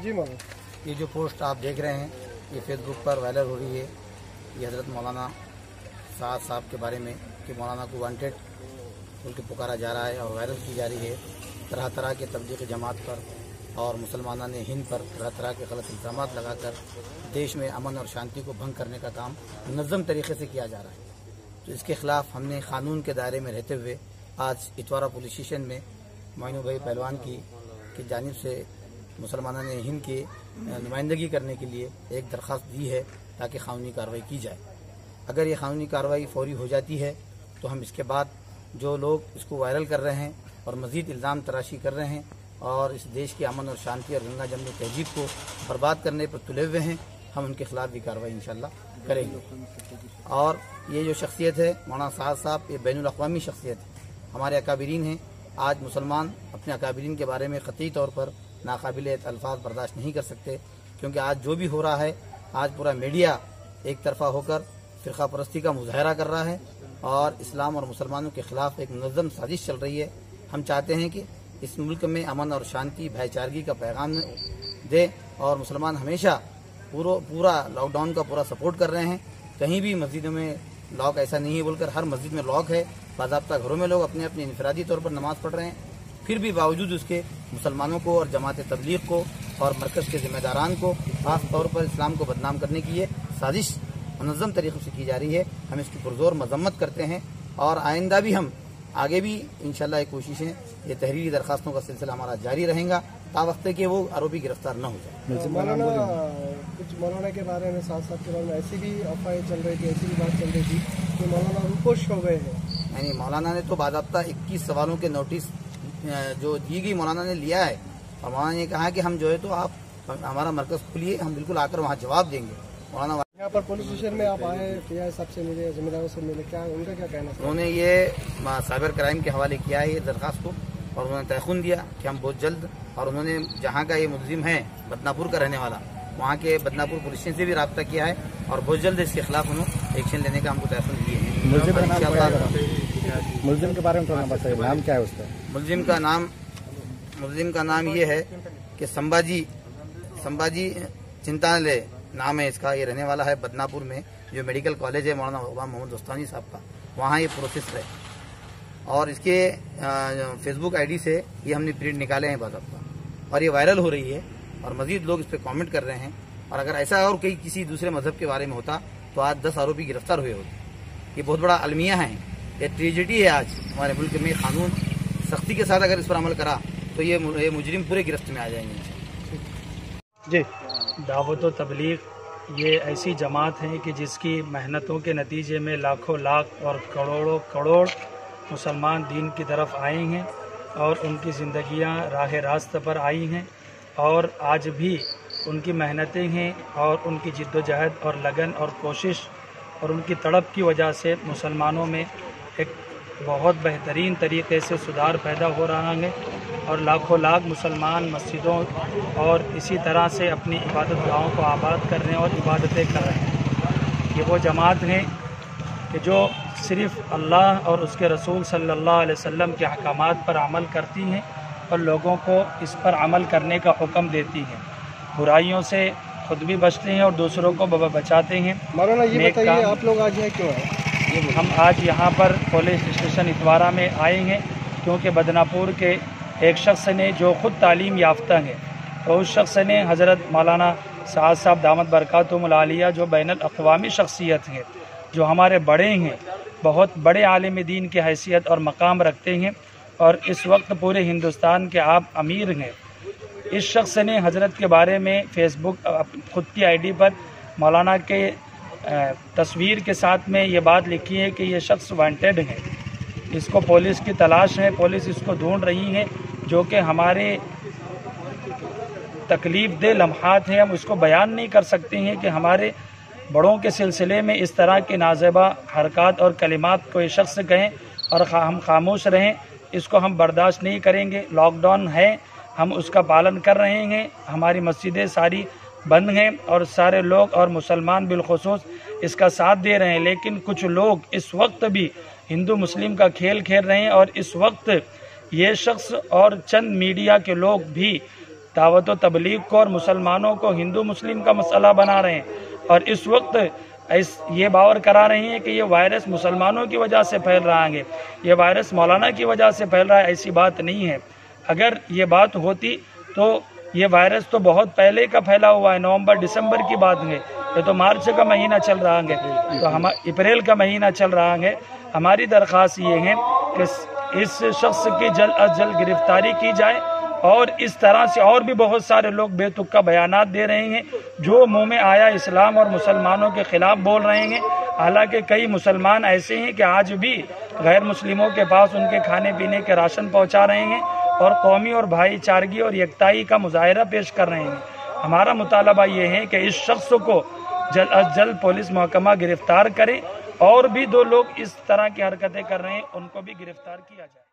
جی مولانا، یہ جو پوسٹ آپ دیکھ رہے ہیں یہ فیس بک پر وائرل ہو رہی ہے، یہ حضرت مولانا سعد صاحب کے بارے میں کہ مولانا کو وانٹیڈ بول کے پکارا جا رہا ہے اور وائرل کی جا رہی ہے۔ طرح طرح کے تبلیغی جماعت پر اور مسلمانوں نے ہند پر طرح طرح کے غلط الزامات لگا کر دیش میں امن اور شانتی کو بھنگ کرنے کا کام منظم طریقے سے کیا جا رہا ہے۔ تو اس کے خلاف ہم نے قانون کے دائرے میں رہتے ہوئے آج اتوارا پولیس اسٹیشن میں معینو بھائی پہلوان کی جانب سے مسلمانوں نے ہند کی نمائندگی کرنے کے لیے ایک درخواست دی ہے تاکہ قانونی کارروائی کی جائے۔ اگر یہ قانونی کارروائی فوری ہو جاتی ہے تو ہم اس کے بعد جو لوگ اس کو وائرل کر رہے ہیں اور مزید الزام تراشی کر رہے ہیں اور اس دیش کی امن اور شانتی اور گنگا جمنی تہذیب کو برباد کرنے پر تلے ہوئے ہیں، ہم ان کے خلاف بھی کارروائی انشاءاللہ کریں گے۔ اور یہ جو شخصیت ہے مولانا سعد صاحب، یہ بین الاقوامی شخصیت ہے، ہمارے اکابرین ہیں۔ آج مسلمان اپنے اکابرین کے بارے میں قطعی طور پر ناقابل الفاظ برداشت نہیں کر سکتے، کیونکہ آج جو بھی ہو رہا ہے، آج پورا میڈیا ایک طرفہ ہو کر فرقہ پرستی کا مظاہرہ کر رہا ہے اور اسلام اور مسلمانوں کے خلاف ایک منظم سازش چل رہی ہے۔ ہم چاہتے ہیں کہ اس ملک میں امن اور شانتی بھائی چارگی کا پیغام دے اور مسلمان ہمیشہ پورا لاک ڈاؤن کا پورا سپورٹ کر رہے ہیں۔ کہیں بھی مسجدوں میں لاک ایسا نہیں ہے بول کر، ہر مسجد میں لاک ہے، باضابطہ گھروں میں لوگ اپنے اپنے انفرادی طور پر نماز پڑھ رہے ہیں، پھر بھی باوجود اس کے مسلمانوں کو اور جماعت تبلیغ کو اور مرکز کے ذمہ داران کو خاص طور پر اسلام کو بدنام کرنے کی یہ سازش منظم طریقے سے کی جا رہی ہے۔ ہم اس کی پرزور مذمت کرتے ہیں اور آئندہ بھی ہم آگے بھی انشاءاللہ یہ کوششیں، یہ تحریری درخواستوں کا سلسلہ ہمارا جاری رہے گا تا وقت کہ وہ آروپی گرفتار نہ ہو جائے۔ مولانا کے بارے میں ساتھ کے بارے میں ایسی بھی افواہیں چل رہی تھی، ایسی بھی بات چل رہی تھی کہ مولانا روپوش ہو گئے ہیں۔ یعنی مولانا نے تو باضابطہ 21 سوالوں کے نوٹس جو دی گئی مولانا نے لیا ہے اور مولانا نے کہا کہ ہم جو ہے تو آپ ہمارا مرکز کھلیے، ہم بالکل آ کر وہاں جواب دیں گے۔ مولانا یہاں پر پولیس اسٹیشن میں آپ آئے، سب سے ملے، ذمہ داروں سے ملے، کیا ان کا کیا کہنا ہے؟ انہوں نے یہ سائبر کرائم کے حوالے کیا ہے یہ درخواست کو، اور انہوں نے تیقن دیا کہ ہم بہت جلد، اور انہوں نے جہاں کا یہ ملزم ہے بدناپور کا رہنے والا، وہاں کے بدناپور پولیس اسٹیشن سے بھی رابطہ کیا ہے اور بہت جلد اس کے خلاف انہوں ایکشن لینے کا ہم کو تیقن دیے ہیں۔ ملزم کے بارے میں تھوڑا بتائیے، نام کیا ہے اس کا؟ ملزم کا نام یہ ہے کہ سمباجی چنتالے نام ہے اس کا، یہ رہنے والا ہے بدناپور میں، جو میڈیکل کالج ہے مولانا غلام محمد دوستانی صاحب کا، وہاں یہ پروسیسر ہے۔ اور اس کے فیس بک آئی ڈی سے یہ ہم نے پرنٹ نکالے ہیں باضابطہ، اور یہ وائرل ہو رہی ہے اور مزید لوگ اس پہ کامنٹ کر رہے ہیں، اور اگر ایسا اور کسی دوسرے مذہب کے بارے میں ہوتا تو آج 10 آروپی گرفتار ہوئے ہوتے۔ یہ بہت بڑا المیہ ہے، یہ ٹریجڈی ہے آج ہمارے ملک میں۔ قانون سختی کے ساتھ اگر اس پر عمل کرا تو یہ مجرم پورے گرفت میں آ جائیں گے۔ جی، دعوت و تبلیغ یہ ایسی جماعت ہے کہ جس کی محنتوں کے نتیجے میں لاکھوں لاکھ اور کروڑوں کروڑ مسلمان دین کی طرف آئے ہیں اور ان کی زندگیاں راہ راست پر آئی ہیں، اور آج بھی ان کی محنتیں ہیں اور ان کی جد و جہد اور لگن اور کوشش اور ان کی تڑپ کی وجہ سے مسلمانوں میں ایک بہت بہترین طریقے سے سدھار پیدا ہو رہا ہے، اور لاکھوں لاکھ مسلمان مسجدوں اور اسی طرح سے اپنی عبادت گاہوں کو آباد کر رہے ہیں اور عبادتیں کر رہے ہیں۔ یہ وہ جماعت ہیں کہ جو صرف اللہ اور اس کے رسول صلی اللہ علیہ وسلم کے احکامات پر عمل کرتی ہیں اور لوگوں کو اس پر عمل کرنے کا حکم دیتی ہیں، برائیوں سے خود بھی بچتے ہیں اور دوسروں کو بچاتے ہیں۔ مولانا یہ بتائیے آپ لوگ آج یہاں کیوں آئے؟ ہم آج یہاں پر پولیس اسٹیشن اتوارا میں آئے ہیں کیونکہ بدناپور کے ایک شخص نے جو خود تعلیم یافتہ ہے، تو اس شخص نے حضرت مولانا سعد صاحب دامت برکاتہم العالیہ جو بین الاقوامی شخصیت ہیں، جو ہمارے بڑے ہیں، بہت بڑے عالم دین کی حیثیت اور مقام رکھتے ہیں، اور اس وقت پورے ہندوستان کے آپ امیر ہیں، اس شخص نے حضرت کے بارے میں فیس بک خود کی آئی ڈی پر مولانا کے تصویر کے ساتھ میں یہ بات لکھی ہے کہ یہ شخص وانٹیڈ ہے، اس کو پولیس کی تلاش ہے، پولیس اس کو ڈھونڈ رہی ہے، جو کہ ہمارے تکلیف دہ لمحات ہیں، ہم اس کو بیان نہیں کر سکتے ہیں کہ ہمارے بڑوں کے سلسلے میں اس طرح کے نازیبہ حرکات اور کلمات کو یہ شخص کہیں اور ہم خاموش رہیں، اس کو ہم برداشت نہیں کریں گے۔ لاک ڈاؤن ہے، ہم اس کا پالن کر رہے ہیں، ہماری مسجدیں ساری بند ہیں اور سارے لوگ اور مسلمان بالخصوص اس کا ساتھ دے رہے ہیں، لیکن کچھ لوگ اس وقت بھی ہندو مسلم کا کھیل کھیل رہے ہیں اور اس وقت یہ شخص اور چند میڈیا کے لوگ بھی دعوت و تبلیغ کو اور مسلمانوں کو ہندو مسلم کا مسئلہ بنا رہے ہیں اور اس وقت یہ باور کرا رہے ہیں کہ یہ وائرس مسلمانوں کی وجہ سے پھیل رہا ہے، یہ وائرس مولانا کی وجہ سے پھیل رہا ہے۔ ایسی بات نہیں ہے۔ اگر یہ بات ہوتی تو یہ وائرس تو بہت پہلے کا پھیلا ہوا ہے، نومبر دسمبر کی بات ہے، یہ تو مارچ کا مہینہ چل رہا ہے، تو اپریل کا مہینہ چل رہا ہے۔ ہماری درخواست یہ ہے کہ اس شخص کی جلد از جلد گرفتاری کی جائے، اور اس طرح سے اور بھی بہت سارے لوگ بے تکا بیانات دے رہے ہیں جو منہ میں آیا اسلام اور مسلمانوں کے خلاف بول رہے ہیں۔ حالانکہ کئی مسلمان ایسے ہیں کہ آج بھی غیر مسلموں کے پاس ان کے کھانے پینے کے راشن پہنچا رہے ہیں اور قومی اور بھائی چارگی اور یکتائی کا مظاہرہ پیش کر رہے ہیں۔ ہمارا مطالبہ یہ ہے کہ اس شخص کو جلد از جلد پولیس محکمہ گرفتار کرے، اور بھی 2 لوگ اس طرح کی حرکتیں کر رہے ہیں ان کو بھی گرفتار کیا جائے۔